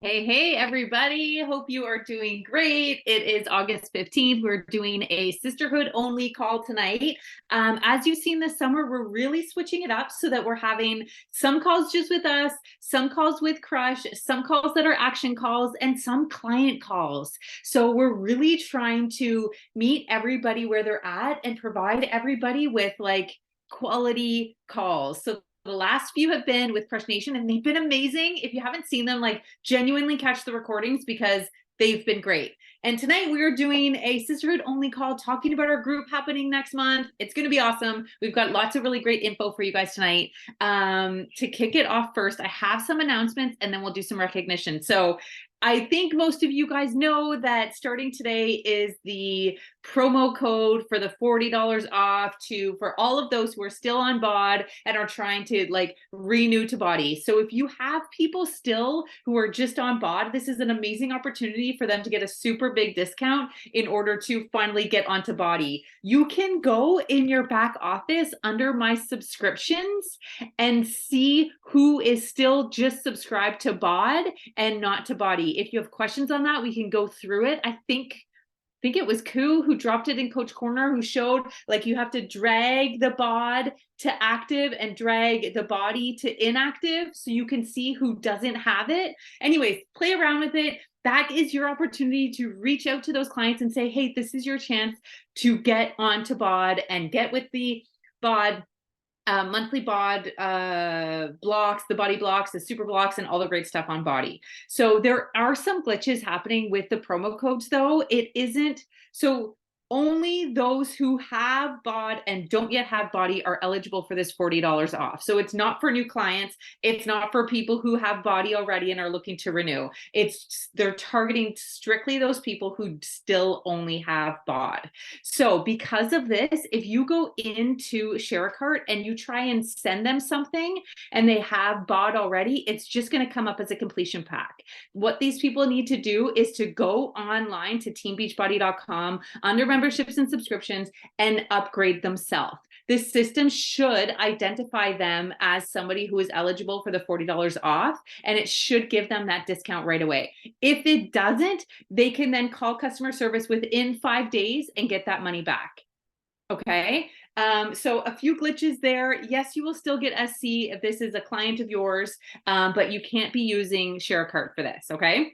Hey, everybody. Hope you are doing great. It is August 15th. We're doing a sisterhood only call tonight. As you've seen this summer, we're really switching it up so that we're having some calls just with us, some calls with Crush, some calls that are action calls, and some client calls. So we're really trying to meet everybody where they're at and provide everybody with like quality calls. So the last few have been with Crush Nation and they've been amazing. If you haven't seen them, like genuinely catch the recordings because they've been great. And tonight we are doing a sisterhood only call talking about our group happening next month. It's going to be awesome. We've got lots of really great info for you guys tonight. To kick it off first, I have some announcements and then we'll do some recognition. So I think most of you guys know that starting today is the promo code for the $40 off for all of those who are still on BOD and are trying to like renew to Body. So if you have people still who are just on BOD, this is an amazing opportunity for them to get a super big discount in order to finally get onto Body. You can go in your back office under my subscriptions and see who is still just subscribed to BOD and not to Body. If you have questions on that, we can go through it. I think it was Koo who dropped it in Coach Corner, who showed like you have to drag the bod to active and drag the body to inactive so you can see who doesn't have it. Anyways, play around with it. That is your opportunity to reach out to those clients and say, hey, this is your chance to get onto BOD and get with the BOD monthly BOD blocks, the body blocks, the super blocks, and all the great stuff on Body. So there are some glitches happening with the promo codes though. It isn't, so only those who have BOD and don't yet have Body are eligible for this $40 off. So it's not for new clients. It's not for people who have Body already and are looking to renew. They're targeting strictly those people who still only have BOD. So because of this, if you go into ShareAcart and you try and send them something and they have BOD already, it's just going to come up as a completion pack. What these people need to do is to go online to teambeachbody.com under memberships and subscriptions and upgrade themselves. This system should identify them as somebody who is eligible for the $40 off, and it should give them that discount right away. If it doesn't, they can then call customer service within 5 days and get that money back. Okay. So a few glitches there. Yes, you will still get SC if this is a client of yours, but you can't be using ShareAcart for this. Okay.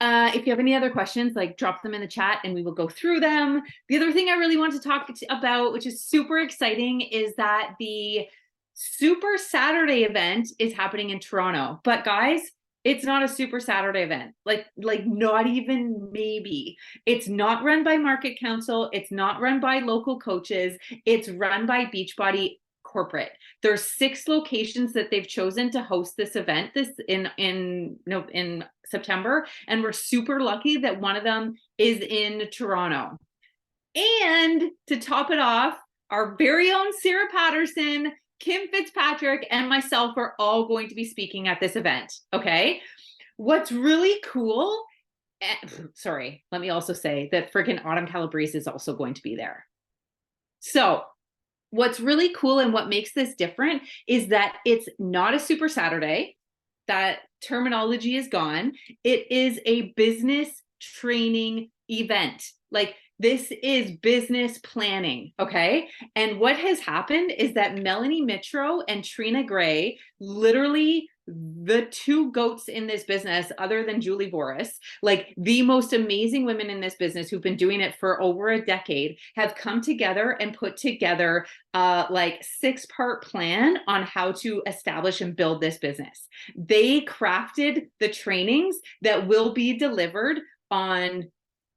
If you have any other questions, like drop them in the chat and we will go through them. The other thing I really want to talk about, which is super exciting, is that the Super Saturday event is happening in Toronto. But guys, it's not a Super Saturday event. Like not even maybe. It's not run by Market Council. It's not run by local coaches. It's run by Beachbody corporate. There's 6 locations that they've chosen to host this event in September, and we're super lucky that one of them is in Toronto. And to top it off, our very own Sarah Patterson, Kim Fitzpatrick, and myself are all going to be speaking at this event. Okay. What's really cool, sorry, let me also say that freaking Autumn Calabrese is also going to be there. So what's really cool and what makes this different is that it's not a Super Saturday. That terminology is gone. It is a business training event. Like this is business planning, okay? And what has happened is that Melanie Mitro and Trina Gray, literally the 2 goats in this business other than Julie Voris, like the most amazing women in this business who've been doing it for over a decade, have come together and put together like 6-part plan on how to establish and build this business. They crafted the trainings that will be delivered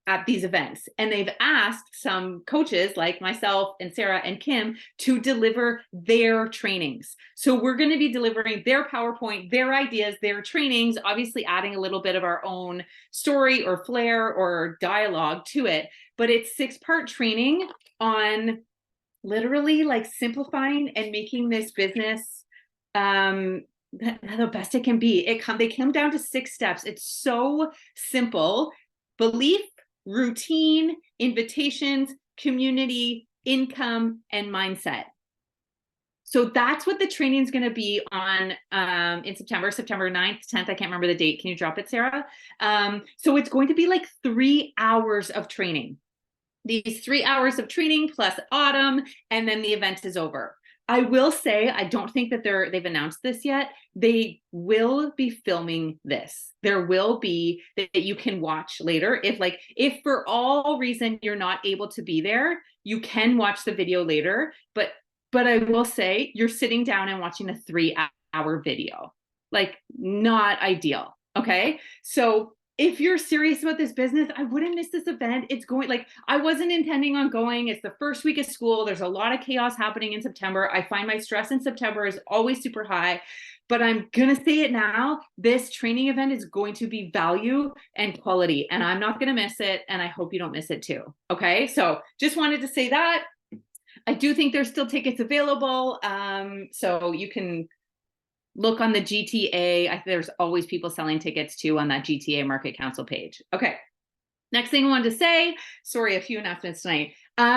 at these events. And they've asked some coaches like myself and Sarah and Kim to deliver their trainings. So we're going to be delivering their PowerPoint, their ideas, their trainings, obviously adding a little bit of our own story or flair or dialogue to it. But it's 6-part training on literally like simplifying and making this business the best it can be. They come down to 6 steps. It's so simple. Belief, routine, invitations, community, income, and mindset. So that's what the training is going to be on in September 9th, 10th. I can't remember the date. Can you drop it, Sarah? So it's going to be like 3 hours of training. These 3 hours of training plus autumn, and then the event is over. I will say, I don't think that they've announced this yet. They will be filming this. There will be that you can watch later. If for all reason you're not able to be there, you can watch the video later. But I will say, you're sitting down and watching a 3-hour video. Like, not ideal. Okay. So if you're serious about this business, I wouldn't miss this event. It's going, like, I wasn't intending on going. It's the first week of school. There's a lot of chaos happening in September. I find my stress in September is always super high, but I'm going to say it now. This training event is going to be value and quality, and I'm not going to miss it. And I hope you don't miss it too. Okay. So just wanted to say that. I do think there's still tickets available. So you can look on the GTA. There's always people selling tickets too on that GTA Market Council page. Okay. Next thing I wanted to say, sorry, a few announcements tonight.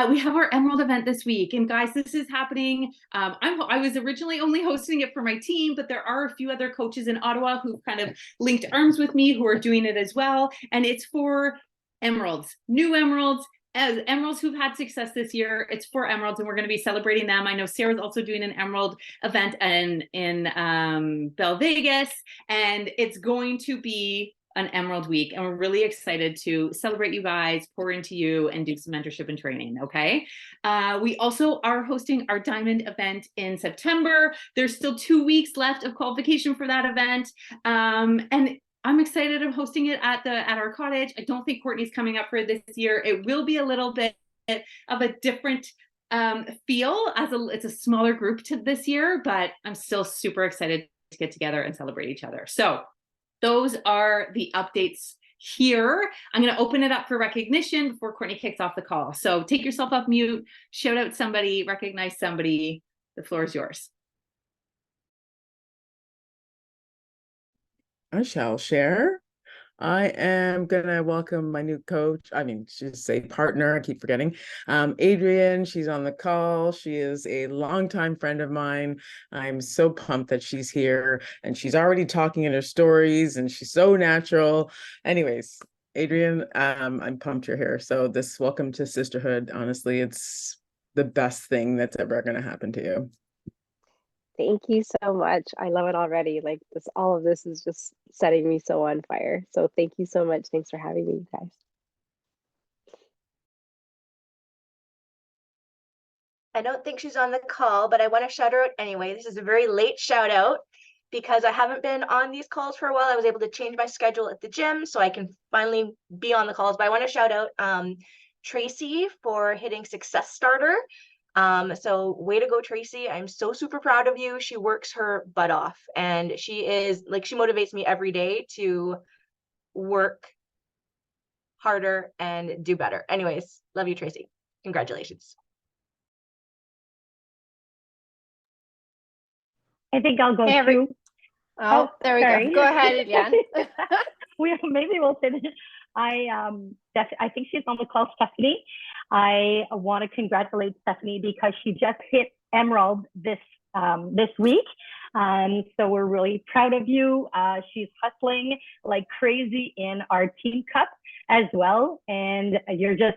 We have our Emerald event this week. And guys, this is happening. I was originally only hosting it for my team, but there are a few other coaches in Ottawa who've kind of linked arms with me who are doing it as well. And it's for emeralds, new emeralds, as emeralds who've had success this year. It's for emeralds, and we're going to be celebrating them. I know Sarah's also doing an emerald event in Bell Vegas, and it's going to be an Emerald Week, and we're really excited to celebrate you guys, pour into you, and do some mentorship and training. Okay. We also are hosting our Diamond event in September. There's still 2 weeks left of qualification for that event, and I'm excited of hosting it at our cottage. I don't think Courtney's coming up for this year. It will be a little bit of a different feel, it's a smaller group to this year, but I'm still super excited to get together and celebrate each other. So those are the updates here. I'm going to open it up for recognition before Courtney kicks off the call. So take yourself off mute, shout out somebody, recognize somebody. The floor is yours. I shall share. I am gonna welcome my new coach. I mean, she's a partner. I keep forgetting. Adrienne, she's on the call. She is a longtime friend of mine. I'm so pumped that she's here, and she's already talking in her stories, and she's so natural. Anyways, Adrienne, I'm pumped you're here. So welcome to sisterhood. Honestly, it's the best thing that's ever gonna happen to you. Thank you so much. I love it already. Like all of this is just setting me so on fire. So thank you so much. Thanks for having me, guys. I don't think she's on the call, but I want to shout her out anyway. This is a very late shout out because I haven't been on these calls for a while. I was able to change my schedule at the gym so I can finally be on the calls. But I want to shout out Tracy for hitting Success Starter. So way to go, Tracy. I'm so super proud of you. She works her butt off, and she motivates me every day to work harder and do better. Anyways, love you, Tracy. Congratulations. I think I'll go too. Oh, there we go. Go ahead, Eliane. Maybe we'll finish. I think she's on the call, Stephanie. I want to congratulate Stephanie because she just hit Emerald this week. So we're really proud of you. She's hustling like crazy in our Team Cup as well. And you're just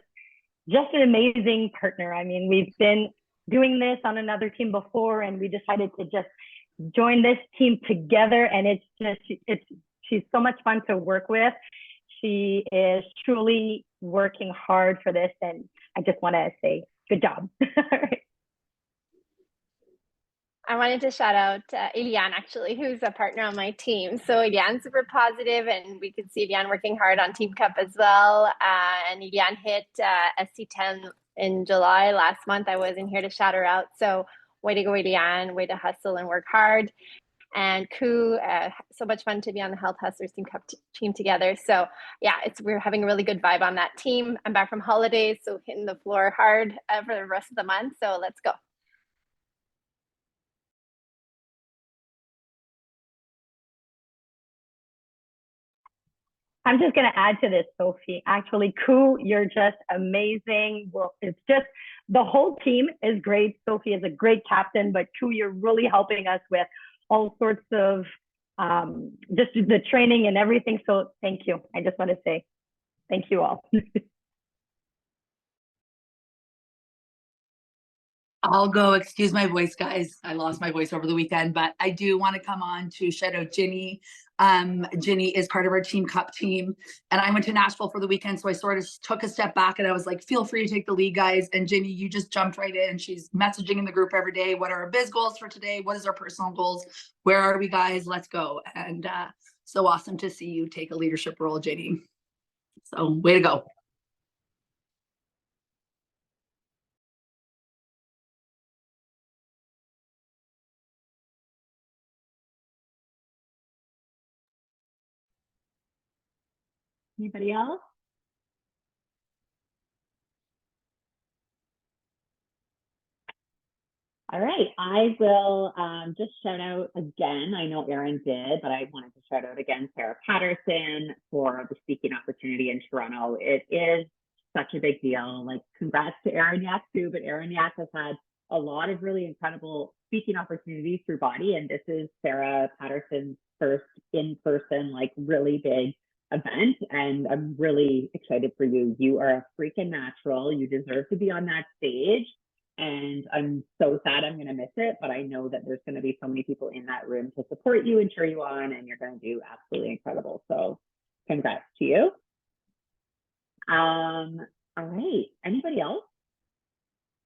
an amazing partner. I mean, we've been doing this on another team before, and we decided to just join this team together. And she's so much fun to work with. She is truly working hard for this, and I just want to say good job. I wanted to shout out Eliane, actually, who's a partner on my team. So Eliane's super positive, and we could see Eliane working hard on Team Cup as well. And Eliane hit SC10 in July last month. I wasn't here to shout her out. So way to go, Eliane, way to hustle and work hard. And Koo, so much fun to be on the Health Hustlers Team Cup team together. So yeah, we're having a really good vibe on that team. I'm back from holidays, so hitting the floor hard for the rest of the month. So let's go. I'm just going to add to this, Sophie. Actually, Koo, you're just amazing. Well, it's just the whole team is great. Sophie is a great captain, but Koo, you're really helping us with all sorts of just the training and everything. So thank you. I just want to say thank you all. I'll go excuse my voice, guys. I lost my voice over the weekend, but I do want to come on to shout out Ginny. Ginny is part of our Team Cup team, and I went to Nashville for the weekend, so I sort of took a step back and I was like, feel free to take the lead, guys. And Ginny, you just jumped right in. She's messaging in the group every day. What are our biz goals for today? What is our personal goals? Where are we, guys? Let's go. And so awesome to see you take a leadership role, Ginny. So way to go. Anybody else? All right, I will just shout out again. I know Erin did, but I wanted to shout out again Sarah Patterson for the speaking opportunity in Toronto. It is such a big deal. Like, congrats to Erin Yak too, but Erin Yak has had a lot of really incredible speaking opportunities through Body, and this is Sarah Patterson's first in-person, like, really big event, and I'm really excited for you. You are a freaking natural. You deserve to be on that stage, and I'm so sad I'm going to miss it, but I know that there's going to be so many people in that room to support you and cheer you on, and you're going to do absolutely incredible. So congrats to you. All right, anybody else?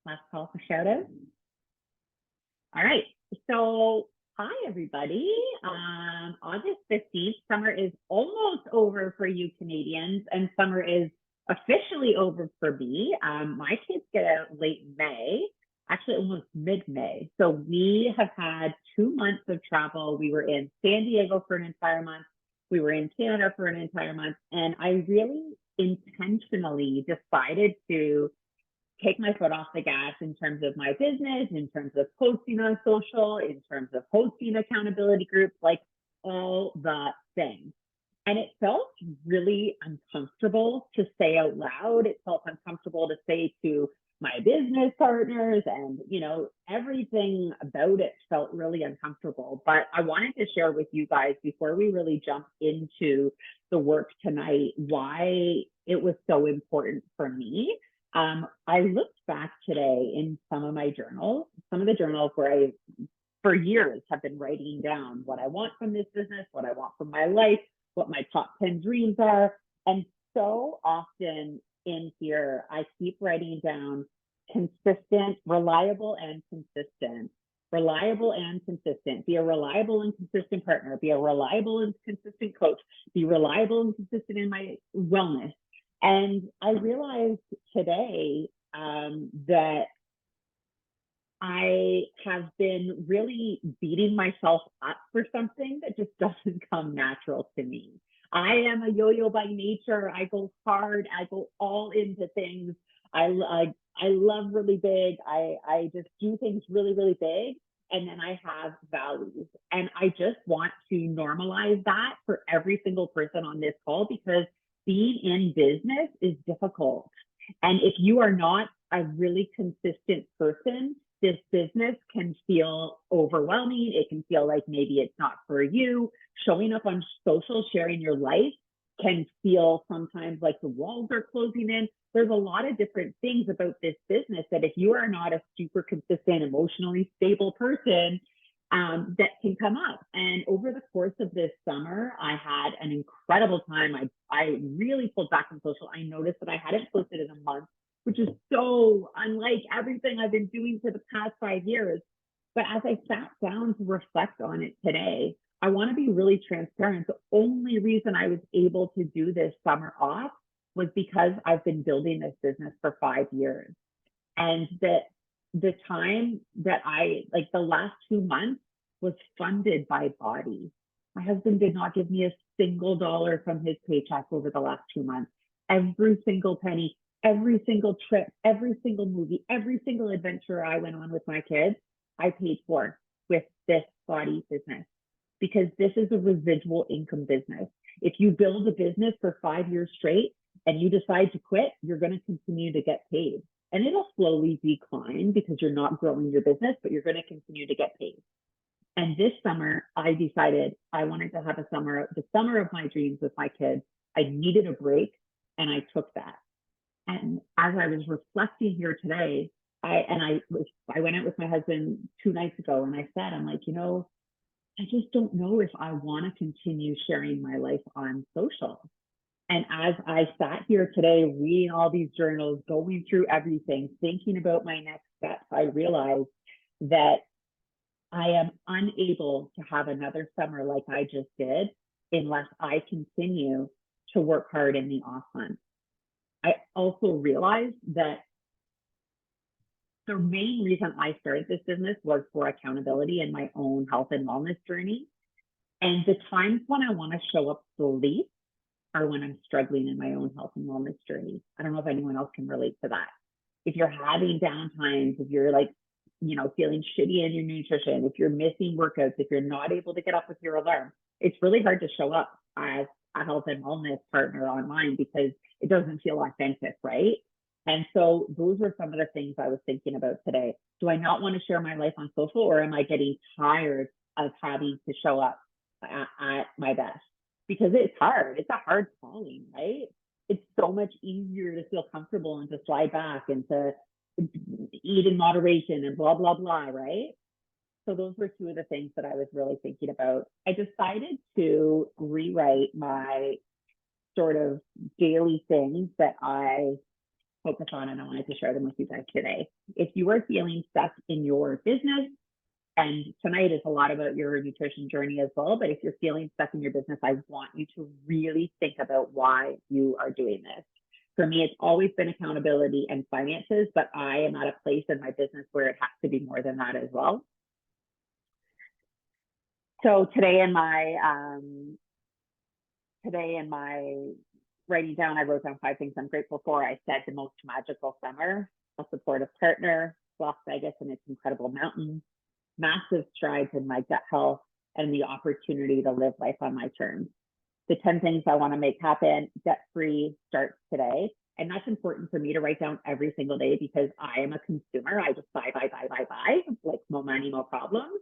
Last call for shout out. All right, so hi, everybody. August 15th, summer is almost over for you Canadians, and summer is officially over for me. My kids get out late May, actually almost mid-May. So we have had 2 months of travel. We were in San Diego for an entire month. We were in Canada for an entire month. And I really intentionally decided to take my foot off the gas in terms of my business, in terms of posting on social, in terms of hosting accountability groups, like all the things. And it felt really uncomfortable to say out loud. It felt uncomfortable to say to my business partners, and, you know, everything about it felt really uncomfortable. But I wanted to share with you guys, before we really jump into the work tonight, why it was so important for me. I looked back today in some of my journals, some of the journals where I, for years, have been writing down what I want from this business, what I want from my life, what my top 10 dreams are. And so often in here, I keep writing down consistent, reliable, and consistent. Reliable and consistent. Be a reliable and consistent partner. Be a reliable and consistent coach. Be reliable and consistent in my wellness. And I realized today that I have been really beating myself up for something that just doesn't come natural to me. I am a yo-yo by nature. I go hard. I go all into things. I love really big. I just do things really, really big. And then I have values. And I just want to normalize that for every single person on this call, because being in business is difficult. And if you are not a really consistent person, this business can feel overwhelming. It can feel like maybe it's not for you. Showing up on social, sharing your life can feel sometimes like the walls are closing in. There's a lot of different things about this business that if you are not a super consistent, emotionally stable person, that can come up. And over the course of this summer, I had an incredible time. I really pulled back from social. I noticed that I hadn't posted in a month, which is so unlike everything I've been doing for the past 5 years. But as I sat down to reflect on it today, I want to be really transparent. The only reason I was able to do this summer off was because I've been building this business for 5 years. And that the time that like the last 2 months was funded by Body. My husband did not give me a single dollar from his paycheck over the last 2 months. Every single penny, every single trip, every single movie, every single adventure I went on with my kids, I paid for with this Body business, because this is a residual income business. If you build a business for 5 years straight and you decide to quit, you're going to continue to get paid. And it'll slowly decline because you're not growing your business, but you're going to continue to get paid. And this summer, I decided I wanted to have the summer of my dreams with my kids. I needed a break, and I took that. And as I was reflecting here today, I went out with my husband 2 nights ago, and I said, I'm like, I just don't know if I want to continue sharing my life on social. And as I sat here today, reading all these journals, going through everything, thinking about my next steps, I realized that I am unable to have another summer like I just did unless I continue to work hard in the off months. I also realized that the main reason I started this business was for accountability in my own health and wellness journey. And the times when I want to show up the least are when I'm struggling in my own health and wellness journey. I don't know if anyone else can relate to that. If you're having downtimes, if you're like, feeling shitty in your nutrition, if you're missing workouts, if you're not able to get up with your alarm, it's really hard to show up as a health and wellness partner online because it doesn't feel authentic, right? And so those were some of the things I was thinking about today. Do I not want to share my life on social, or am I getting tired of having to show up at my best? Because it's hard. It's a hard calling, right? It's so much easier to feel comfortable and to slide back and to eat in moderation and blah, blah, blah, right? So those were 2 of the things that I was really thinking about. I decided to rewrite my sort of daily things that I focus on, and I wanted to share them with you guys today. If you are feeling stuck in your business, and tonight is a lot about your nutrition journey as well, but if you're feeling stuck in your business, I want you to really think about why you are doing this. For me, it's always been accountability and finances, but I am at a place in my business where it has to be more than that as well. So today in my writing down, I wrote down 5 things I'm grateful for. I said the most magical summer, a supportive partner, Las Vegas and its incredible mountains, massive strides in my gut health, and the opportunity to live life on my terms. The 10 things I want to make happen, debt-free, starts today. And that's important for me to write down every single day because I am a consumer. I just buy, like no money, no problems.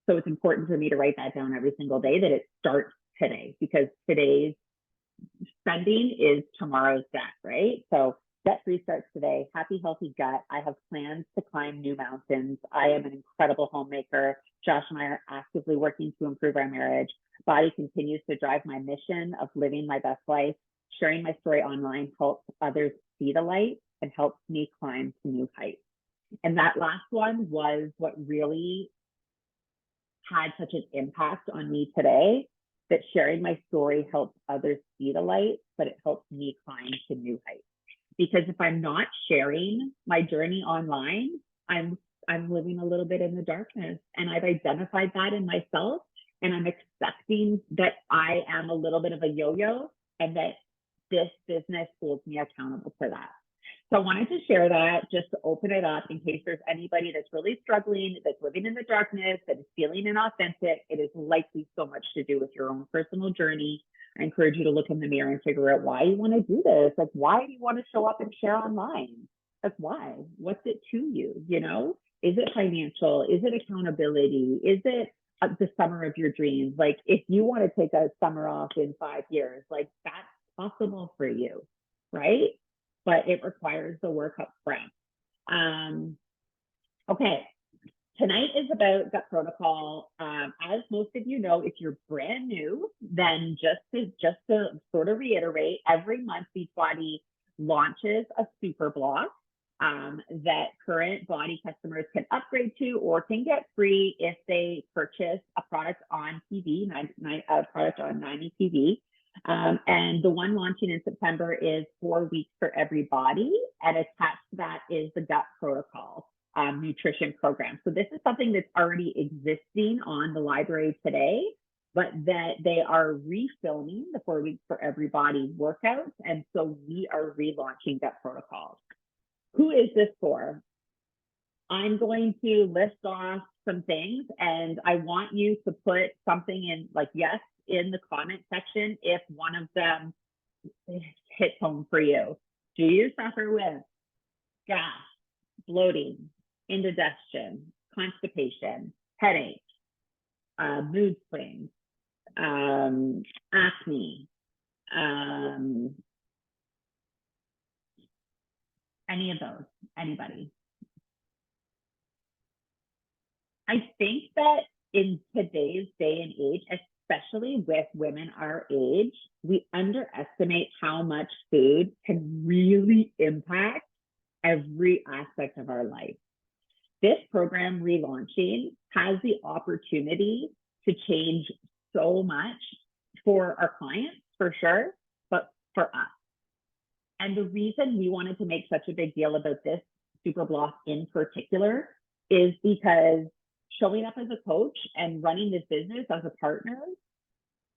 So it's important for me to write that down every single day, that it starts today, because today's spending is tomorrow's debt, right? So debt-free starts today. Happy, healthy gut. I have plans to climb new mountains. I am an incredible homemaker. Josh and I are actively working to improve our marriage. Body continues to drive my mission of living my best life. Sharing my story online helps others see the light and helps me climb to new heights. And that last one was what really had such an impact on me today, that sharing my story helps others see the light, but it helps me climb to new heights. Because if I'm not sharing my journey online, I'm living a little bit in the darkness, and I've identified that in myself, and I'm accepting that I am a little bit of a yo-yo, and that this business holds me accountable for that. So I wanted to share that just to open it up in case there's anybody that's really struggling, that's living in the darkness, that is feeling inauthentic. It is likely so much to do with your own personal journey. I encourage you to look in the mirror and figure out why you want to do this. Like, why do you want to show up and share online? Like, why? What's it to you? Is it financial? Is it accountability? Is it the summer of your dreams? Like, if you want to take a summer off in 5 years, like, that's possible for you, right? But it requires the work up front. Okay, tonight is about Gut Protocol. As most of you know, if you're brand new, then just to sort of reiterate, every month Beachbody launches a super block that current Body customers can upgrade to or can get free if they purchase a product on TV, a product on 90 TV. And the one launching in September is 4 weeks for everybody, and attached to that is the Gut Protocol nutrition program. So this is something that's already existing on the library today, but that they are refilming the 4 weeks for everybody workouts, and so we are relaunching Gut Protocol. Who is this for? I'm going to list off some things, and I want you to put something in, like, yes, in the comment section if one of them hits home for you. Do you suffer with gas, bloating, indigestion, constipation, headache, mood swings, acne, any of those? Anybody? I think that in today's day and age, especially with women our age, we underestimate how much food can really impact every aspect of our life. This program relaunching has the opportunity to change so much for our clients, for sure, but for us. And the reason we wanted to make such a big deal about this super block in particular is because showing up as a coach and running this business as a partner,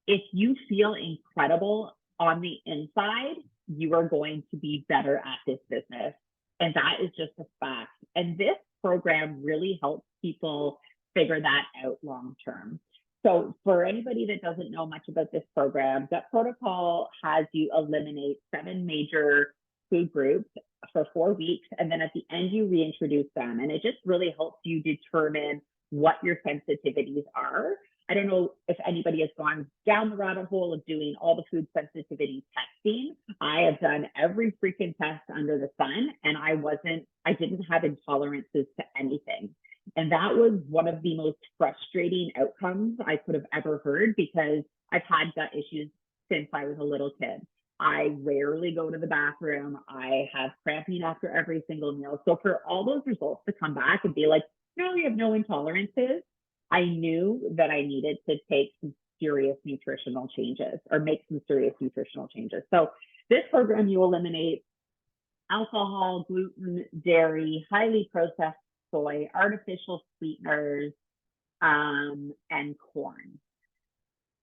if you feel incredible on the inside, you are going to be better at this business. And that is just a fact. And this program really helps people figure that out long term. So for anybody that doesn't know much about this program, Gut Protocol has you eliminate 7 major food groups for 4 weeks. And then at the end, you reintroduce them. And it just really helps you determine what your sensitivities are. I don't know if anybody has gone down the rabbit hole of doing all the food sensitivity testing. I have done every freaking test under the sun, and I didn't have intolerances to anything. And that was one of the most frustrating outcomes I could have ever heard, because I've had gut issues since I was a little kid. I rarely go to the bathroom. I have cramping after every single meal. So for all those results to come back and be like, no, you have no intolerances, I knew that I needed to take some serious nutritional changes or make some serious nutritional changes. So this program, you eliminate alcohol, gluten, dairy, highly processed soy, artificial sweeteners, and corn.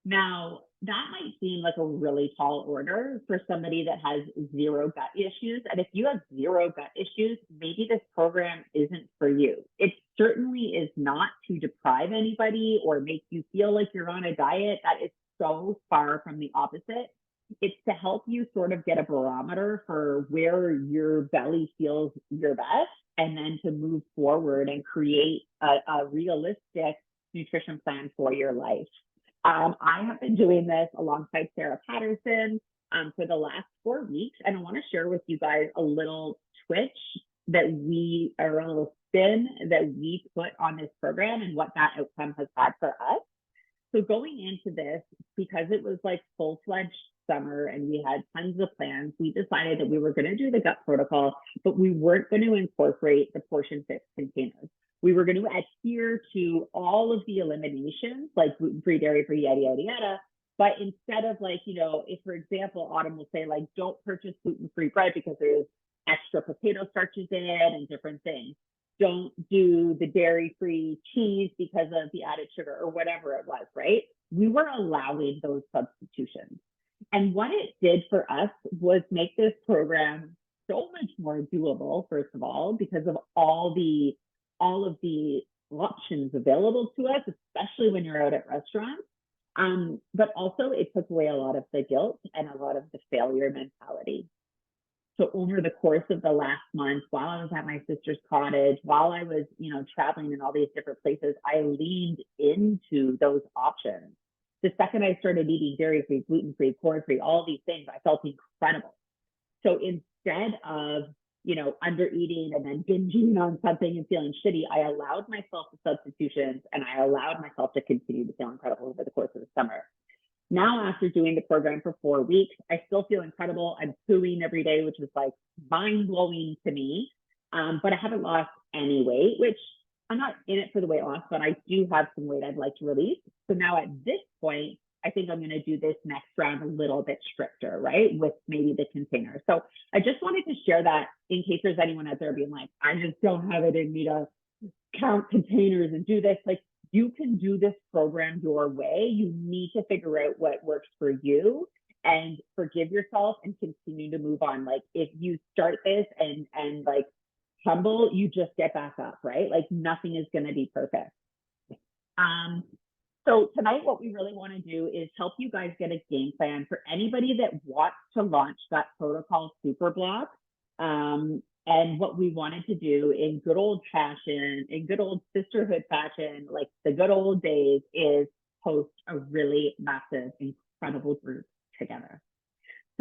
Now, that might seem like a really tall order for somebody that has 0 gut issues. And if you have 0 gut issues, maybe this program isn't for you. It certainly is not to deprive anybody or make you feel like you're on a diet. That is so far from the opposite. It's to help you sort of get a barometer for where your belly feels your best, and then to move forward and create a realistic nutrition plan for your life. I have been doing this alongside Sarah Patterson for the last 4 weeks, and I want to share with you guys a little twitch that a little spin that we put on this program and what that outcome has had for us. So going into this, because it was like full-fledged summer and we had tons of plans, we decided that we were going to do the Gut Protocol, but we weren't going to incorporate the portion fix containers. We were going to adhere to all of the eliminations, like gluten-free, dairy-free, yada, yada, yada. But instead of, like, you know, if, for example, Autumn will say, like, don't purchase gluten-free bread because there's extra potato starches in it and different things. Don't do the dairy-free cheese because of the added sugar or whatever it was, right? We were allowing those substitutions. And what it did for us was make this program so much more doable, first of all, because of all of the options available to us, especially when you're out at restaurants. But also it took away a lot of the guilt and a lot of the failure mentality. So over the course of the last month, while I was at my sister's cottage, while I was, you know, traveling in all these different places, I leaned into those options. The second I started eating dairy-free, gluten-free, corn-free, all these things, I felt incredible. So instead of, you know, under eating and then binging on something and feeling shitty, I allowed myself the substitutions and I allowed myself to continue to feel incredible over the course of the summer. Now, after doing the program for 4 weeks, I still feel incredible. I'm pooing every day, which is like mind-blowing to me. But I haven't lost any weight, which I'm not in it for the weight loss, but I do have some weight I'd like to release. So now at this point, I think I'm going to do this next round a little bit stricter, right? With maybe the container. So I just wanted to share that in case there's anyone out there being like, I just don't have it in me to count containers and do this. Like, you can do this program your way. You need to figure out what works for you and forgive yourself and continue to move on. Like, if you start this and like tumble, you just get back up, right? Like nothing is going to be perfect. So tonight, what we really want to do is help you guys get a game plan for anybody that wants to launch that protocol super block. And what we wanted to do in good old fashion, in good old sisterhood fashion, like the good old days, is host a really massive, incredible group together.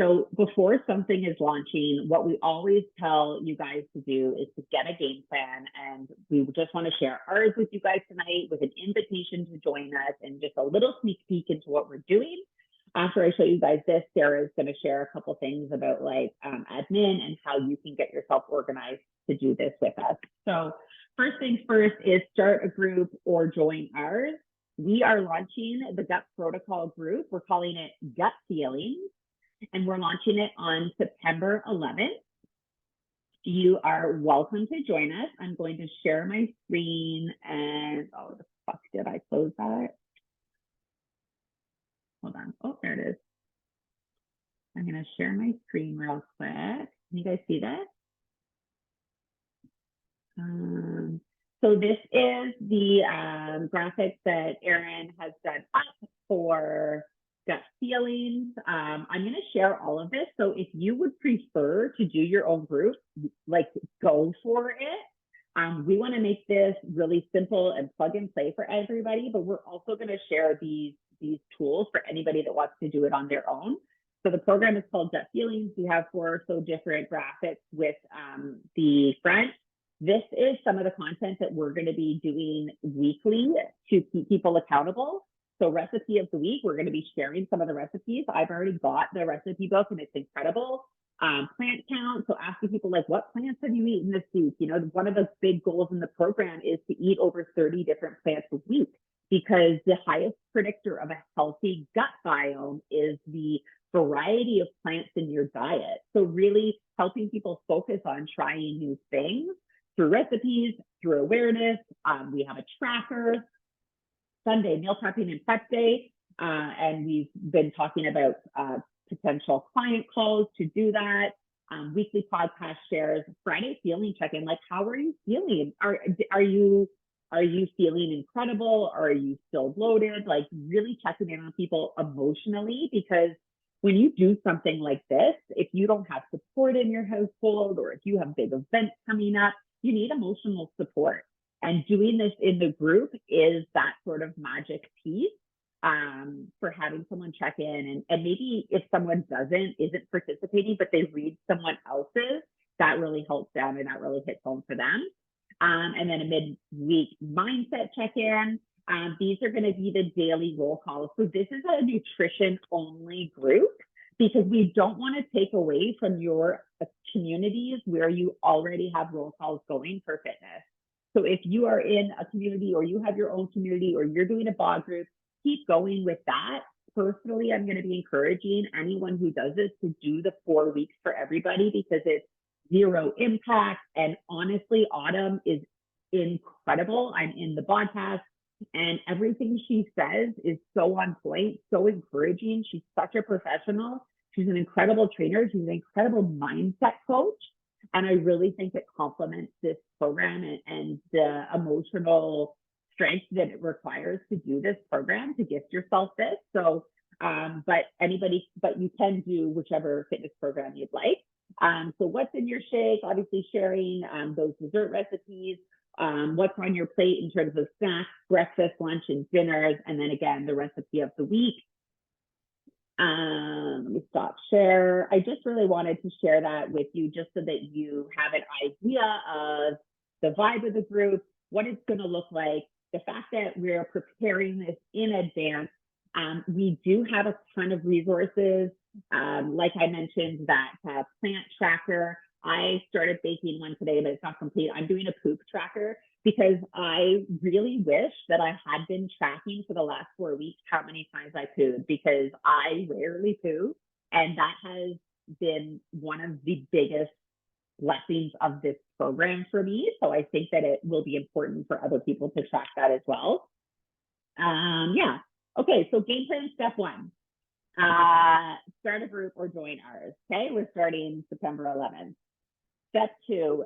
So before something is launching, what we always tell you guys to do is to get a game plan. And we just want to share ours with you guys tonight with an invitation to join us and just a little sneak peek into what we're doing. After I show you guys this, Sarah is going to share a couple things about like admin and how you can get yourself organized to do this with us. So first things first is start a group or join ours. We are launching the Gut Protocol group. We're calling it Gut Feelings, and we're launching it on September 11th. You are welcome to join us. I'm going to share my screen and, oh, the fuck did I close that? Hold on. Oh, there it is. I'm going to share my screen real quick. Can you guys see that? So this is the graphics that Erin has done up for Gut Feelings. I'm going to share all of this. So if you would prefer to do your own group, like go for it. We want to make this really simple and plug and play for everybody, but we're also going to share these tools for anybody that wants to do it on their own. So the program is called Gut Feelings. We have 4 or so different graphics with the front. This is some of the content that we're going to be doing weekly to keep people accountable. So recipe of the week, we're going to be sharing some of the recipes. I've already got the recipe book and it's incredible. Plant count, so asking people like, what plants have you eaten this week? You know, one of the big goals in the program is to eat over 30 different plants a week, because the highest predictor of a healthy gut biome is the variety of plants in your diet. So really helping people focus on trying new things through recipes, through awareness. We have a tracker, Sunday meal prepping and prep day. And we've been talking about potential client calls to do that. Weekly podcast shares, Friday feeling check-in. Like, how are you feeling? Are you feeling incredible? Or are you still bloated? Like really checking in on people emotionally, because when you do something like this, if you don't have support in your household, or if you have big events coming up, you need emotional support. And doing this in the group is that sort of magic piece for having someone check in. And maybe if someone isn't participating, but they read someone else's, that really helps them and that really hits home for them. And then a mid-week mindset check-in. These are going to be the daily roll calls. So this is a nutrition-only group, because we don't want to take away from your communities where you already have roll calls going for fitness. So if you are in a community, or you have your own community, or you're doing a BOG group, keep going with that. Personally, I'm going to be encouraging anyone who does this to do the 4 weeks for everybody, because it's zero impact. And honestly, Autumn is incredible. I'm in the podcast, and everything she says is so on point, so encouraging. She's such a professional. She's an incredible trainer. She's an incredible mindset coach. And I really think it complements this program and the emotional strength that it requires to do this program, to gift yourself this. So, but you can do whichever fitness program you'd like. So what's in your shake? Obviously sharing those dessert recipes, what's on your plate in terms of snacks, breakfast, lunch, and dinners, and then again, the recipe of the week. Let me stop share. I just really wanted to share that with you, just so that you have an idea of the vibe of the group, what it's going to look like, the fact that we're preparing this in advance. We do have a ton of resources. Like I mentioned, that plant tracker. I started baking one today, but it's not complete. I'm doing a poop tracker, because I really wish that I had been tracking for the last 4 weeks how many times I pooed, because I rarely poo. And that has been one of the biggest blessings of this program for me. So I think that it will be important for other people to track that as well. Yeah. Okay, so game plan step 1. Start a group or join ours. Okay, we're starting September 11th. Step 2,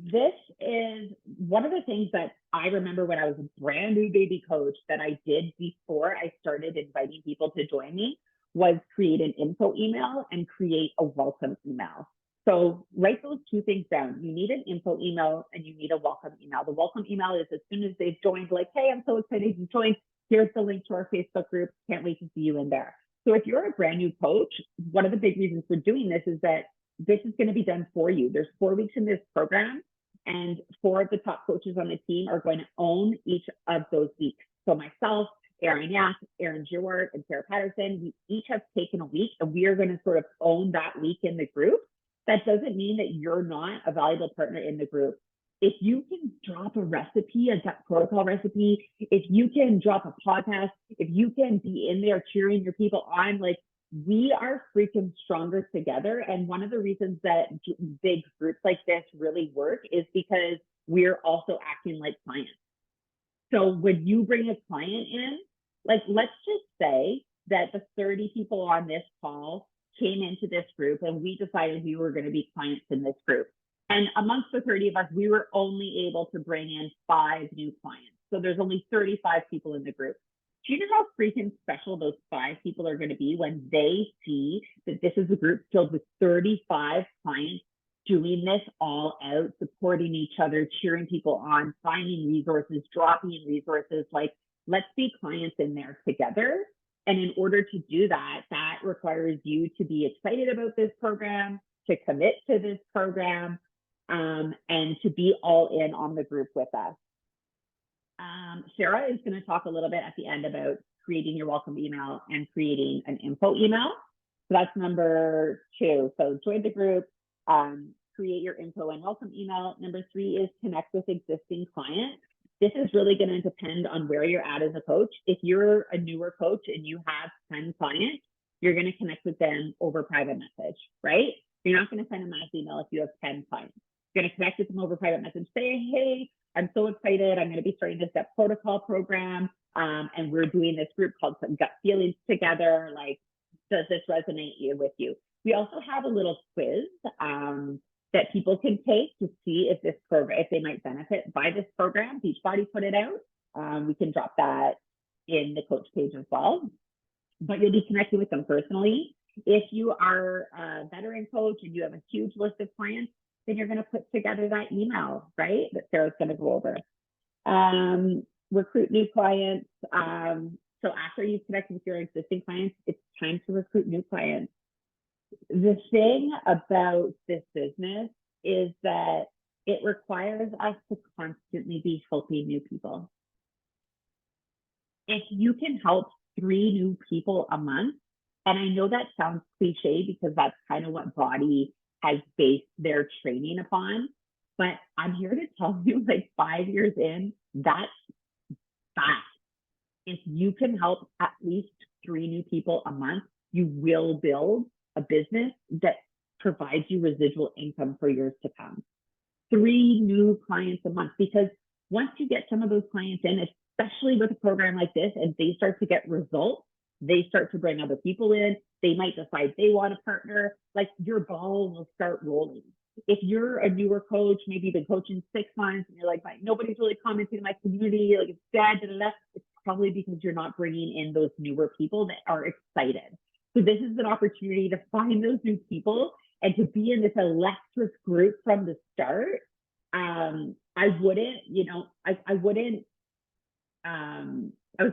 this is one of the things that I remember when I was a brand new baby coach that I did before I started inviting people to join me was create an info email and create a welcome email. So write those two things down. You need an info email and you need a welcome email. The welcome email is as soon as they've joined, like, hey, I'm so excited you joined. Here's the link to our Facebook group. Can't wait to see you in there. So if you're a brand new coach, one of the big reasons for doing this is that this is going to be done for you. There's 4 weeks in this program, and 4 of the top coaches on the team are going to own each of those weeks. So myself, Erin Yack, Erin Giroir, and Sarah Patterson, we each have taken a week, and we are going to sort of own that week in the group. That doesn't mean that you're not a valuable partner in the group. If you can drop a recipe, a gut protocol recipe, if you can drop a podcast, if you can be in there cheering your people on, like, we are freaking stronger together. And one of the reasons that big groups like this really work is because we're also acting like clients. So when you bring a client in, like, let's just say that the 30 people on this call came into this group and we decided we were going to be clients in this group. And amongst the 30 of us, we were only able to bring in 5 new clients. So there's only 35 people in the group. Do you know how freaking special those 5 people are going to be when they see that this is a group filled with 35 clients doing this all out, supporting each other, cheering people on, finding resources, dropping in resources? Like, let's be clients in there together. And in order to do that, that requires you to be excited about this program, to commit to this program, and to be all in on the group with us. Sarah is going to talk a little bit at the end about creating your welcome email and creating an info email. So that's number 2. So join the group, create your info and welcome email. Number 3 is connect with existing clients. This is really going to depend on where you're at as a coach. If you're a newer coach and you have 10 clients, you're going to connect with them over private message, right? You're not going to send a mass email if you have 10 clients. You're going to connect with them over private message. Say, hey, I'm so excited. I'm going to be starting this gut protocol program. And we're doing this group called Some Gut Feelings together. Like, does this resonate with you? We also have a little quiz that people can take to see if this program, if they might benefit by this program. Beachbody put it out. We can drop that in the coach page as well. But you'll be connecting with them personally. If you are a veteran coach and you have a huge list of clients, then you're going to put together that email, right? That Sarah's going to go over. Recruit new clients. So after you've connected with your existing clients, it's time to recruit new clients. The thing about this business is that it requires us to constantly be helping new people. If you can help 3 new people a month, and I know that sounds cliche because that's kind of what Body has based their training upon, but I'm here to tell you, like, 5 years in, that's fast. If you can help at least 3 new people a month, you will build a business that provides you residual income for years to come. 3 new clients a month, because once you get some of those clients in, especially with a program like this, and they start to get results, they start to bring other people in. They might decide they want to partner. Like, your ball will start rolling. If you're a newer coach, maybe you've been coaching 6 months and you're like, nobody's really commenting in my community, like, it's dead, it's probably because you're not bringing in those newer people that are excited. So this is an opportunity to find those new people and to be in this electric group from the start. I wouldn't, I was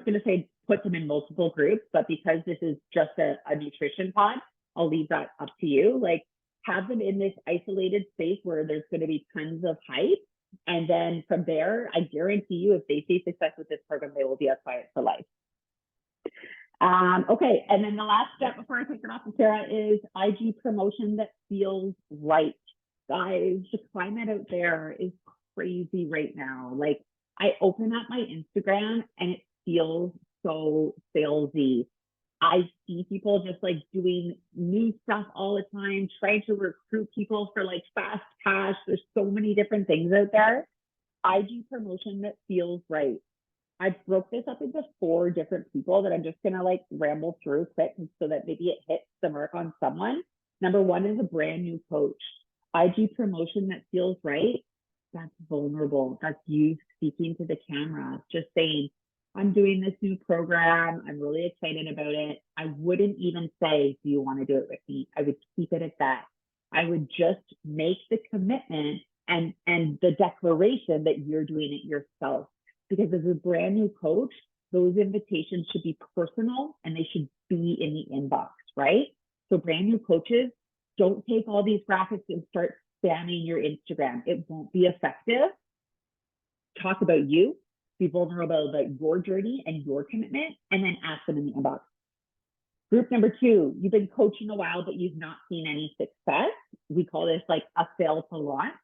going to say put them in multiple groups, but because this is just a nutrition pod, I'll leave that up to you. Like, have them in this isolated space where there's going to be tons of hype. And then from there, I guarantee you, if they see success with this program, they will be a client for life. Okay, and then the last step before I take it off to Sarah is IG promotion that feels right. Guys, the climate out there is crazy right now. Like, I open up my Instagram and it feels so salesy. I see people just like doing new stuff all the time, trying to recruit people for like fast cash. There's so many different things out there. IG promotion that feels right. I broke this up into 4 different people that I'm just gonna like ramble through quick so that maybe it hits the mark on someone. Number 1 is a brand new coach. IG promotion that feels right that's vulnerable. That's you speaking to the camera, just saying, I'm doing this new program. I'm really excited about it. I wouldn't even say, do you want to do it with me? I would keep it at that. I would just make the commitment and the declaration that you're doing it yourself. Because as a brand new coach, those invitations should be personal and they should be in the inbox, right? So brand new coaches, don't take all these graphics and start spamming your Instagram. It won't be effective. Talk about you, be vulnerable about your journey and your commitment, and then ask them in the inbox. Group number 2, you've been coaching a while, but you've not seen any success. We call this like a fail to launch.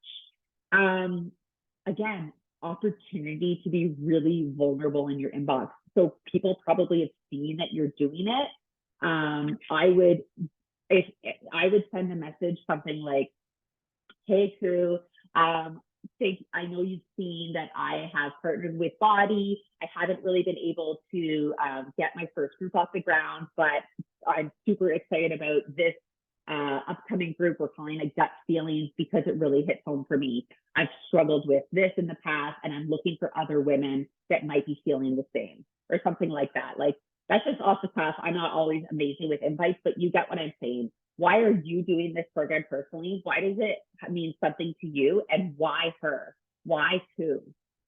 Again, opportunity to be really vulnerable in your inbox. So people probably have seen that you're doing it. I would send a message something like, hey crew, I know you've seen that I have partnered with Body. I haven't really been able to get my first group off the ground, but I'm super excited about this upcoming group. We're calling it Gut Feelings because it really hits home for me. I've struggled with this in the past and I'm looking for other women that might be feeling the same, or something like that. Like, that's just off the cuff. I'm not always amazing with invites, but you get what I'm saying. Why are you doing this program personally? Why does it mean something to you? And why her? Why who?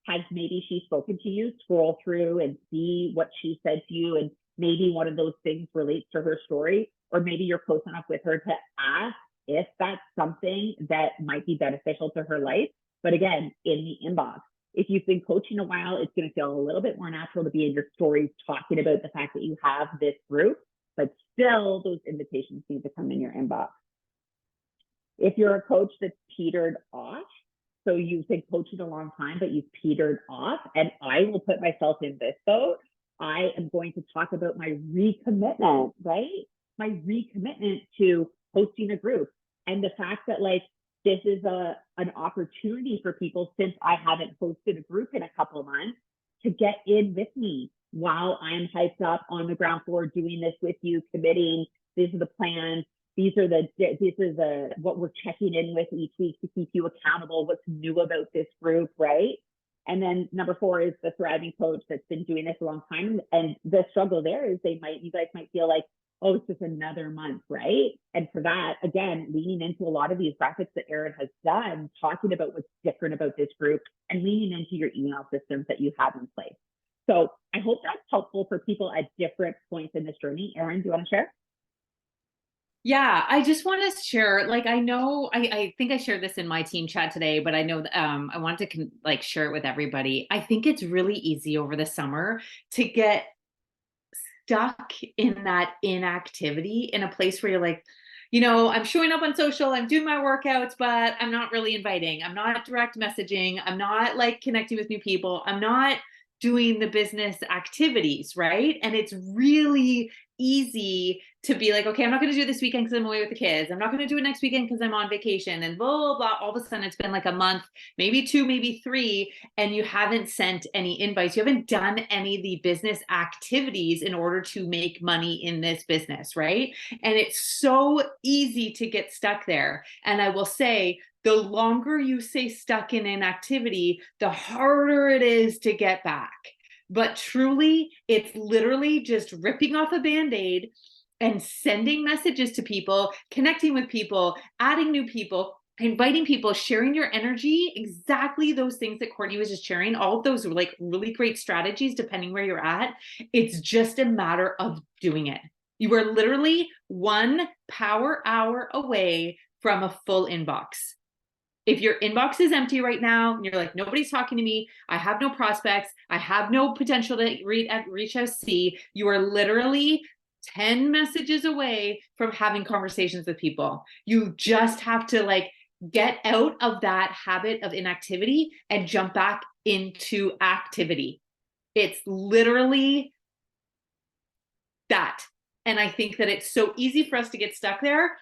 Has maybe she spoken to you? Scroll through and see what she said to you, and maybe one of those things relates to her story, or maybe you're close enough with her to ask if that's something that might be beneficial to her life. But again, in the inbox. If you've been coaching a while, it's going to feel a little bit more natural to be in your stories talking about the fact that you have this group, but still those invitations need to come in your inbox. If you're a coach that's petered off, so you've been coaching a long time, but you've petered off, and I will put myself in this boat, I am going to talk about my recommitment, right? My recommitment to hosting a group, and the fact that like, this is an opportunity for people, since I haven't hosted a group in a couple of months, to get in with me while I'm hyped up on the ground floor, doing this with you, committing. These are the plans. These are the what we're checking in with each week to keep you accountable. What's new about this group, right? And then number 4 is the thriving coach that's been doing this a long time. And the struggle there is you guys might feel like, oh, it's just another month, right? And for that, again, leaning into a lot of these graphics that Erin has done, talking about what's different about this group, and leaning into your email systems that you have in place. So I hope that's helpful for people at different points in this journey. Erin, do you want to share? Yeah, I just want to share, like, I know, I think I shared this in my team chat today, but I know that I wanted to share it with everybody. I think it's really easy over the summer to get stuck in that inactivity, in a place where you're like, I'm showing up on social, I'm doing my workouts, but I'm not really inviting. I'm not direct messaging. I'm not like connecting with new people. I'm not doing the business activities, right? And it's really easy to be like, okay, I'm not going to do it this weekend because I'm away with the kids. I'm not going to do it next weekend because I'm on vacation, and blah, blah, blah. All of a sudden it's been like a month, maybe 2, maybe 3, and you haven't sent any invites. You haven't done any of the business activities in order to make money in this business, right? And it's so easy to get stuck there. And I will say, the longer you stay stuck in inactivity, the harder it is to get back. But truly, it's literally just ripping off a Band-Aid and sending messages to people, connecting with people, adding new people, inviting people, sharing your energy, exactly those things that Courtney was just sharing, all of those are like really great strategies depending where you're at. It's just a matter of doing it. You are literally 1 power hour away from a full inbox. If your inbox is empty right now and you're like, nobody's talking to me, I have no prospects, I have no potential to reach out, you are literally 10 messages away from having conversations with people. You just have to get out of that habit of inactivity and jump back into activity. It's literally that. And I think that it's so easy for us to get stuck there,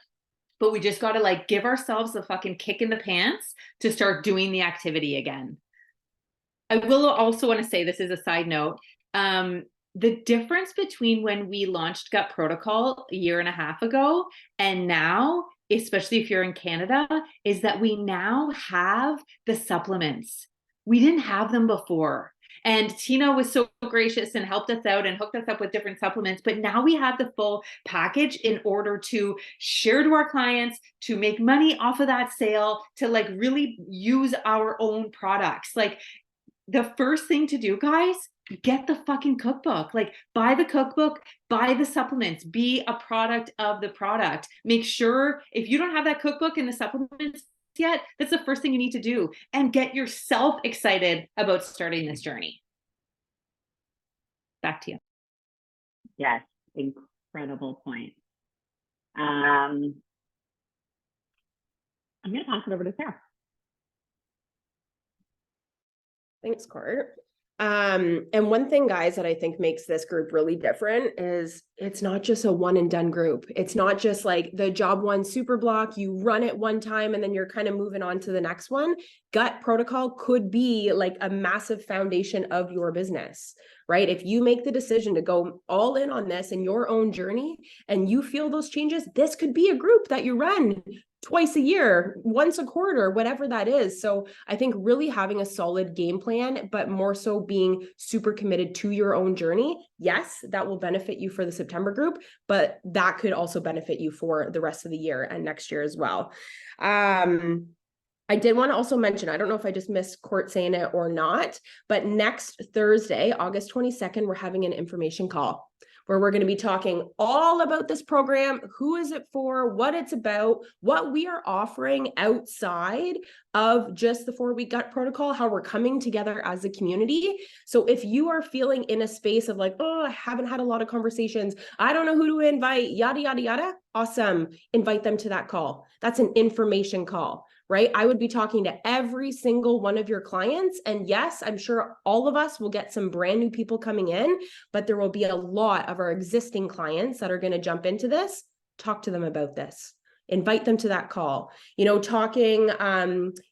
but we just got to give ourselves a fucking kick in the pants to start doing the activity again. I will also want to say, this is a side note, the difference between when we launched Gut Protocol a year and a half ago and now especially if you're in Canada, is that we now have the supplements. We didn't have them before. And Tina was so gracious and helped us out and hooked us up with different supplements. But now we have the full package in order to share to our clients, to make money off of that sale, to like really use our own products. Like, the first thing to do, guys, get the fucking cookbook. Like, buy the cookbook, buy the supplements, be a product of the product. Make sure if you don't have that cookbook and the supplements yet, that's the first thing you need to do, and get yourself excited about starting this journey. Back to you. Yes, incredible point. I'm going to pass it over to Sarah. Thanks, Court. And one thing, guys, that I think makes this group really different is it's not just a one and done group. It's not just like the job one super block, you run it one time and then you're kind of moving on to the next one. Gut Protocol could be like a massive foundation of your business, right? If you make the decision to go all in on this in your own journey and you feel those changes, this could be a group that you run twice a year, once a quarter, whatever that is. So I think really having a solid game plan, but more so being super committed to your own journey. Yes, that will benefit you for the September group, but that could also benefit you for the rest of the year and next year as well. I did want to also mention, I don't know if I just missed Court saying it or not, but next Thursday, August 22nd, we're having an information call where we're going to be talking all about this program, who is it for, what it's about, what we are offering outside of just the 4-week gut protocol, how we're coming together as a community. So if you are feeling in a space of like, oh, I haven't had a lot of conversations, I don't know who to invite, yada, yada, yada, awesome. Invite them to that call. That's an information call, right? I would be talking to every single one of your clients. And yes, I'm sure all of us will get some brand new people coming in, but there will be a lot of our existing clients that are going to jump into this. Talk to them about this. Invite them to that call. You know, talking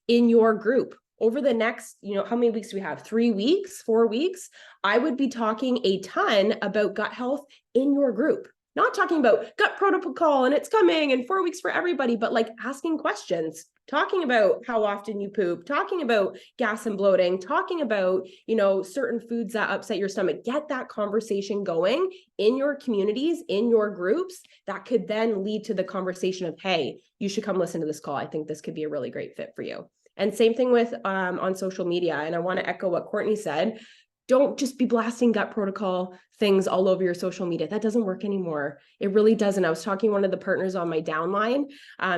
in your group over the next, you know, how many weeks do we have? 3 weeks, 4 weeks? I would be talking a ton about gut health in your group. Not talking about gut protocol and it's coming and 4 weeks for everybody, but like asking questions, talking about how often you poop, talking about gas and bloating, talking about, you know, certain foods that upset your stomach. Get that conversation going in your communities, in your groups. That could then lead to the conversation of, hey, you should come listen to this call. I think this could be a really great fit for you. And same thing with on social media. And I want to echo what Courtney said. Don't just be blasting gut protocol things all over your social media. That doesn't work anymore. It really doesn't. I was talking to one of the partners on my downline.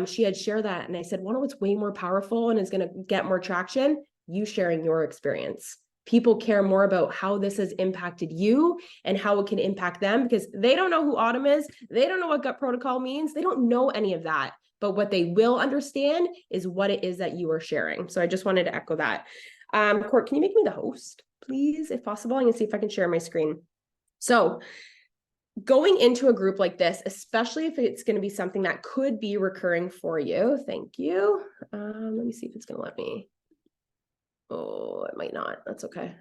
She had shared that. And I said, what's way more powerful and is going to get more traction? You sharing your experience. People care more about how this has impacted you and how it can impact them because they don't know who Autumn is. They don't know what gut protocol means. They don't know any of that. But what they will understand is what it is that you are sharing. So I just wanted to echo that. Court, can you make me the host, please, if possible? I'm going to see if I can share my screen. So going into a group like this, especially if it's going to be something that could be recurring for you. Thank you. Let me see if it's going to let me. Oh, it might not. That's okay.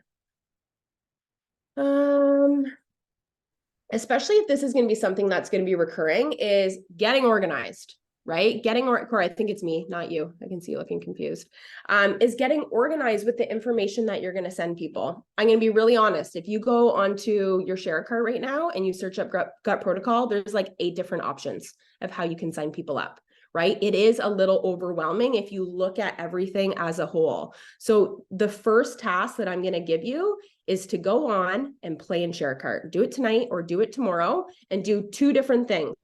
Especially if this is going to be something that's going to be recurring, is getting organized. Right? I think it's me, not you. I can see you looking confused. Is getting organized with the information that you're going to send people. I'm going to be really honest. If you go onto your share cart right now and you search up gut protocol, there's like 8 different options of how you can sign people up. Right? It is a little overwhelming if you look at everything as a whole. So the first task that I'm going to give you is to go on and play in share cart. Do it tonight or do it tomorrow and do 2 different things.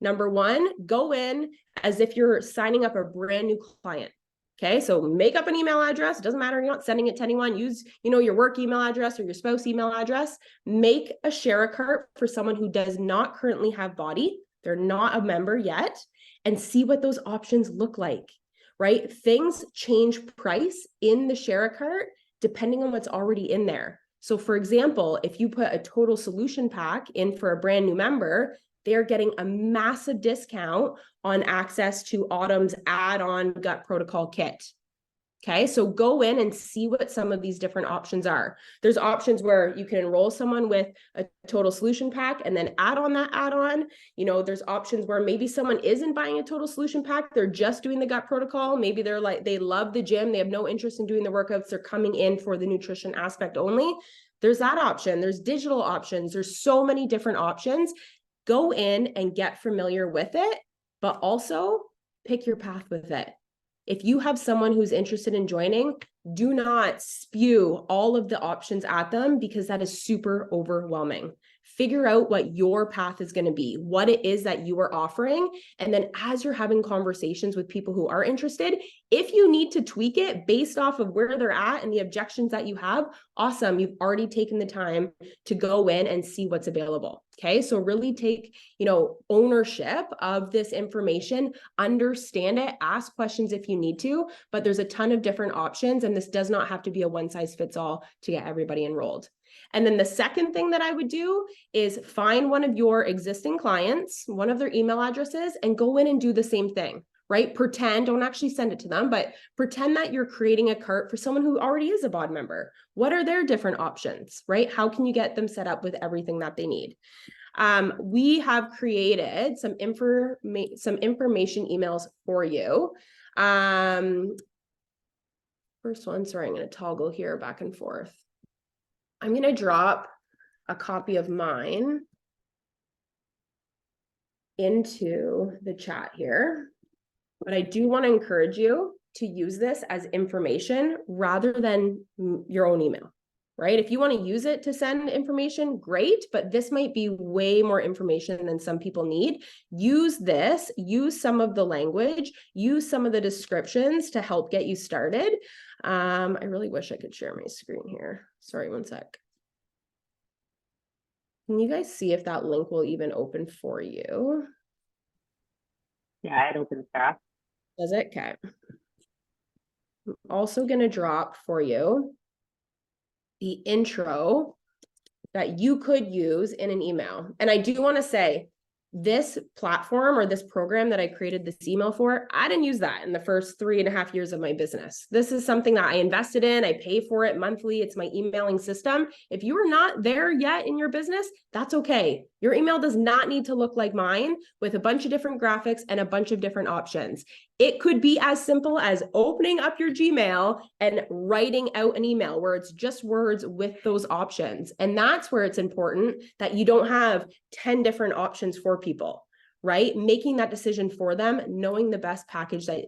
Number 1, go in as if you're signing up a brand new client. Okay, so make up an email address. It doesn't matter. You're not sending it to anyone. Use, your work email address or your spouse email address. Make a share a cart for someone who does not currently have Body. They're not a member yet, and see what those options look like, right? Things change price in the share a cart depending on what's already in there. So for example, if you put a total solution pack in for a brand new member, they're getting a massive discount on access to Autumn's add-on gut protocol kit. Okay, so go in and see what some of these different options are. There's options where you can enroll someone with a total solution pack and then add on that add-on. You know, there's options where maybe someone isn't buying a total solution pack, they're just doing the gut protocol. Maybe they're like, they love the gym, they have no interest in doing the workouts, they're coming in for the nutrition aspect only. There's that option, there's digital options, there's so many different options. Go in and get familiar with it, but also pick your path with it. If you have someone who's interested in joining, do not spew all of the options at them because that is super overwhelming. Figure out what your path is going to be, what it is that you are offering. And then as you're having conversations with people who are interested, if you need to tweak it based off of where they're at and the objections that you have, awesome. You've already taken the time to go in and see what's available. Okay. So really take, ownership of this information, understand it, ask questions if you need to, but there's a ton of different options and this does not have to be a one size fits all to get everybody enrolled. And then the second thing that I would do is find one of your existing clients, one of their email addresses, and go in and do the same thing, right? Pretend, don't actually send it to them, but pretend that you're creating a cart for someone who already is a BOD member. What are their different options, right? How can you get them set up with everything that they need? We have created some information emails for you. First one, sorry, I'm going to toggle here back and forth. I'm going to drop a copy of mine into the chat here, but I do want to encourage you to use this as information rather than your own email, right? If you want to use it to send information, great, but this might be way more information than some people need. Use this, use some of the language, use some of the descriptions to help get you started. I really wish I could share my screen here. Sorry, one sec. Can you guys see if that link will even open for you? Yeah, it opens, Sarah. Does it? Okay. I'm also going to drop for you the intro that you could use in an email. And I do want to say, this platform or this program that I created this email for, I didn't use that in the first 3.5 years of my business. This is something that I invested in. I pay for it monthly. It's my emailing system. If you are not there yet in your business, that's okay. Your email does not need to look like mine with a bunch of different graphics and a bunch of different options. It could be as simple as opening up your Gmail and writing out an email where it's just words with those options. And that's where it's important that you don't have 10 different options for people, right? Making that decision for them, knowing the best package that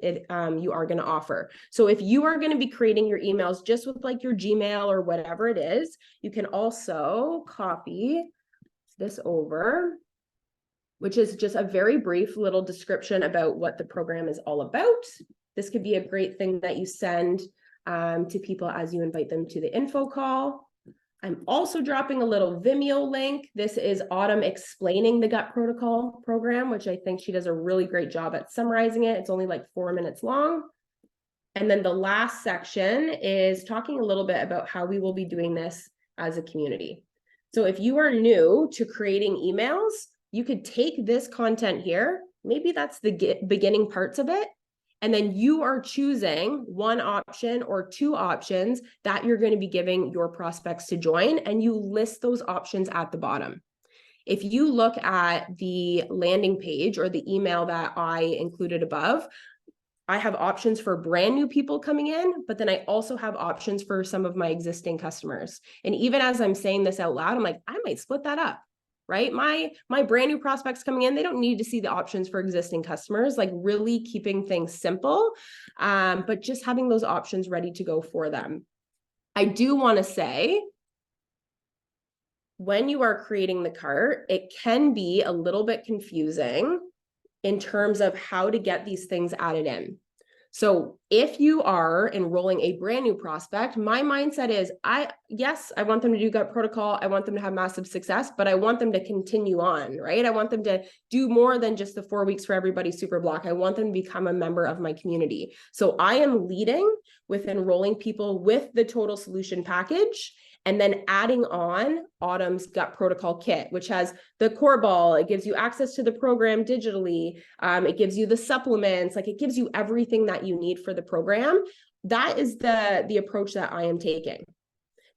you are going to offer. So if you are going to be creating your emails just with like your Gmail or whatever it is, you can also copy this over, which is just a very brief little description about what the program is all about. This could be a great thing that you send to people as you invite them to the info call. I'm also dropping a little Vimeo link. This is Autumn explaining the gut protocol program, which I think she does a really great job at summarizing it. It's only like 4 minutes long. And then the last section is talking a little bit about how we will be doing this as a community. So if you are new to creating emails, you could take this content here. Maybe that's the beginning parts of it. And then you are choosing one option or two options that you're going to be giving your prospects to join, and you list those options at the bottom. If you look at the landing page or the email that I included above, I have options for brand new people coming in, but then I also have options for some of my existing customers. And even as I'm saying this out loud, I'm like, I might split that up. Right? My brand new prospects coming in, they don't need to see the options for existing customers, like really keeping things simple, but just having those options ready to go for them. I do want to say, when you are creating the cart, it can be a little bit confusing in terms of how to get these things added in. So if you are enrolling a brand new prospect, my mindset is, yes, I want them to do gut protocol. I want them to have massive success, but I want them to continue on, right? I want them to do more than just the 4 weeks for everybody super block. I want them to become a member of my community. So I am leading with enrolling people with the total solution package, and then adding on Autumn's gut protocol kit, which has the core ball. It gives you access to the program digitally. It gives you the supplements, like it gives you everything that you need for the program. That is the approach that I am taking.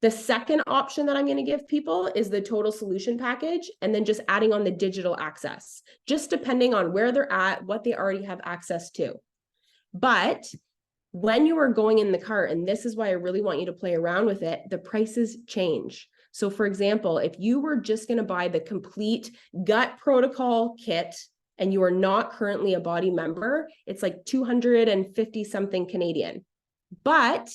The second option that I'm going to give people is the total solution package, and then just adding on the digital access, just depending on where they're at, what they already have access to. But when you are going in the cart, and this is why I really want you to play around with it, the prices change. So for example, if you were just going to buy the complete gut protocol kit and you are not currently a body member, it's like 250 something Canadian. But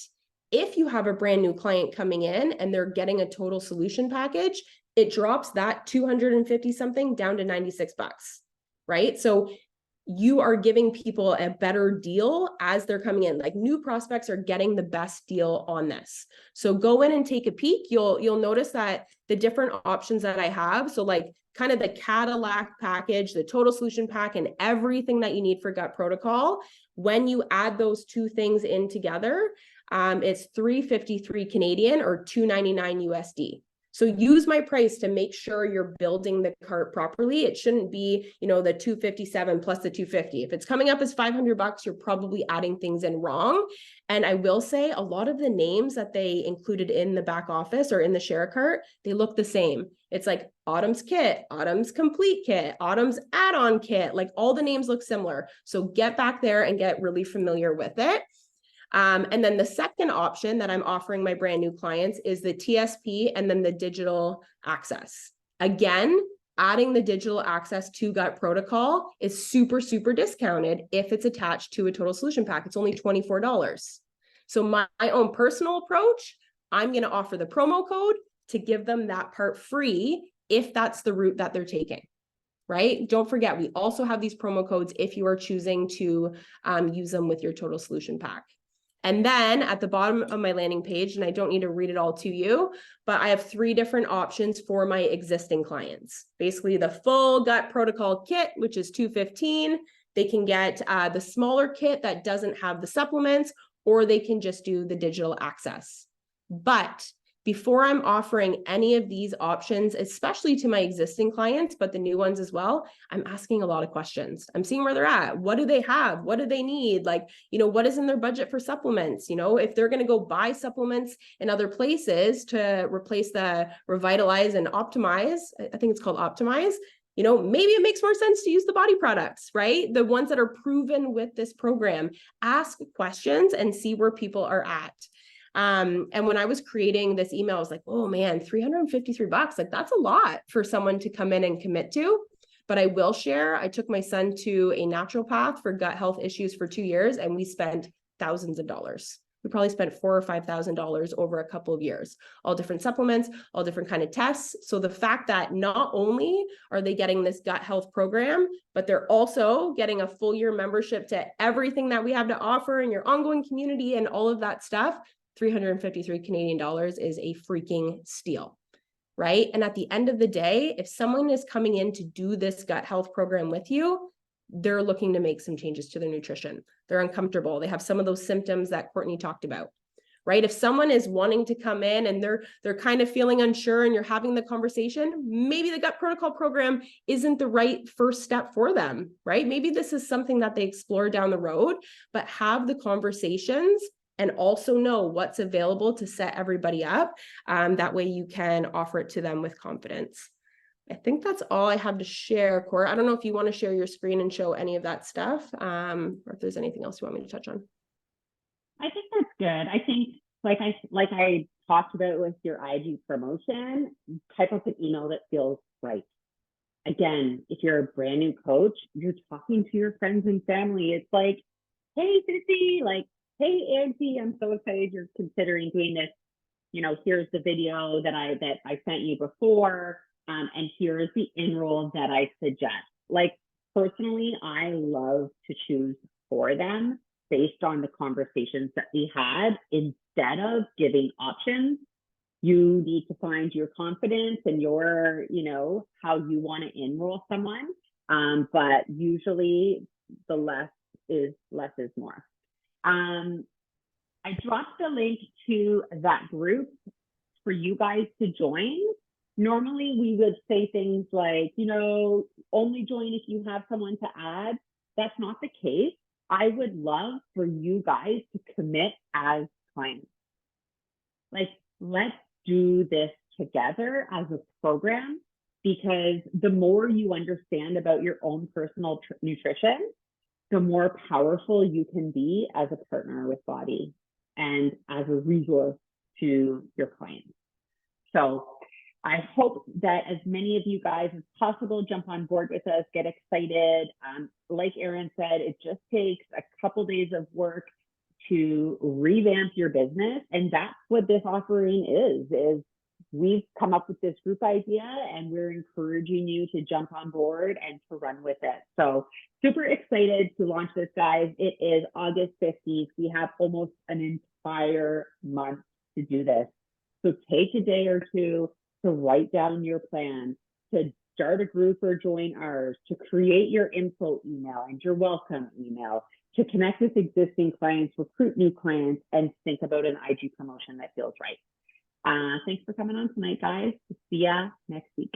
if you have a brand new client coming in and they're getting a total solution package, it drops that 250 something down to 96 bucks, right? So you are giving people a better deal as they're coming in. Like, new prospects are getting the best deal on this. So go in and take a peek. You'll notice that the different options that I have, so like kind of the Cadillac package, the total solution pack, and everything that you need for gut protocol, when you add those two things in together, it's 353 Canadian or 299 USD. So use my price to make sure you're building the cart properly. It shouldn't be, you know, the 257 plus the 250. If it's coming up as 500 bucks, you're probably adding things in wrong. And I will say, a lot of the names that they included in the back office or in the share cart, they look the same. It's like Autumn's kit, Autumn's complete kit, Autumn's add-on kit, like all the names look similar. So get back there and get really familiar with it. And then the second option that I'm offering my brand new clients is the TSP and then the digital access. Again, adding the digital access to gut protocol is super, super discounted if it's attached to a total solution pack. It's only $24. So my own personal approach, I'm going to offer the promo code to give them that part free if that's the route that they're taking. Right? Don't forget, we also have these promo codes if you are choosing to use them with your total solution pack. And then at the bottom of my landing page, and I don't need to read it all to you, but I have 3 different options for my existing clients. Basically, the full gut protocol kit, which is $215. They can get the smaller kit that doesn't have the supplements, or they can just do the digital access. But before I'm offering any of these options, especially to my existing clients, but the new ones as well, I'm asking a lot of questions. I'm seeing where they're at. What do they have? What do they need? Like, you know, what is in their budget for supplements? You know, if they're going to go buy supplements in other places to replace the Revitalize and Optimize, I think it's called Optimize, you know, maybe it makes more sense to use the body products, right? The ones that are proven with this program. Ask questions and see where people are at. And when I was creating this email, I was like, oh man, 353 bucks. Like, that's a lot for someone to come in and commit to. But I will share, I took my son to a naturopath for gut health issues for 2 years, and we spent thousands of dollars. We probably spent $4,000 or $5,000 over a couple of years, all different supplements, all different kind of tests. So the fact that not only are they getting this gut health program, but they're also getting a full year membership to everything that we have to offer in your ongoing community and all of that stuff, 353 Canadian dollars is a freaking steal, right? And at the end of the day, if someone is coming in to do this gut health program with you, they're looking to make some changes to their nutrition. They're uncomfortable. They have some of those symptoms that Courtney talked about, right? If someone is wanting to come in and they're kind of feeling unsure and you're having the conversation, maybe the gut protocol program isn't the right first step for them, right? Maybe this is something that they explore down the road, but have the conversations and also know what's available to set everybody up. That way you can offer it to them with confidence. I think that's all I have to share, Cora. I don't know if you want to share your screen and show any of that stuff, or if there's anything else you want me to touch on. I think that's good. I think, like I talked about with your IG promotion, type up an email that feels right. Again, if you're a brand new coach, you're talking to your friends and family. It's like, hey, Sissy, like, hey, Angie, I'm so excited you're considering doing this. You know, here's the video that I sent you before, and here's the enroll that I suggest. Like, personally, I love to choose for them based on the conversations that we had instead of giving options. You need to find your confidence and your, you know, how you want to enroll someone. But usually the less is more. I dropped the link to that group for you guys to join. Normally we would say things like, you know, only join if you have someone to add. That's not the case. I would love for you guys to commit as clients. Like, let's do this together as a program, because the more you understand about your own personal nutrition, the more powerful you can be as a partner with Body and as a resource to your clients. So I hope that as many of you guys as possible jump on board with us, get excited. Like Erin said, it just takes a couple days of work to revamp your business. And that's what this offering is we've come up with this group idea and we're encouraging you to jump on board and to run with it. So super excited to launch this, guys. It is August 15th. We have almost an entire month to do this. So take a day or two to write down your plan, to start a group or join ours, to create your info email and your welcome email, to connect with existing clients, recruit new clients, and think about an IG promotion that feels right. Thanks for coming on tonight, guys. See ya next week.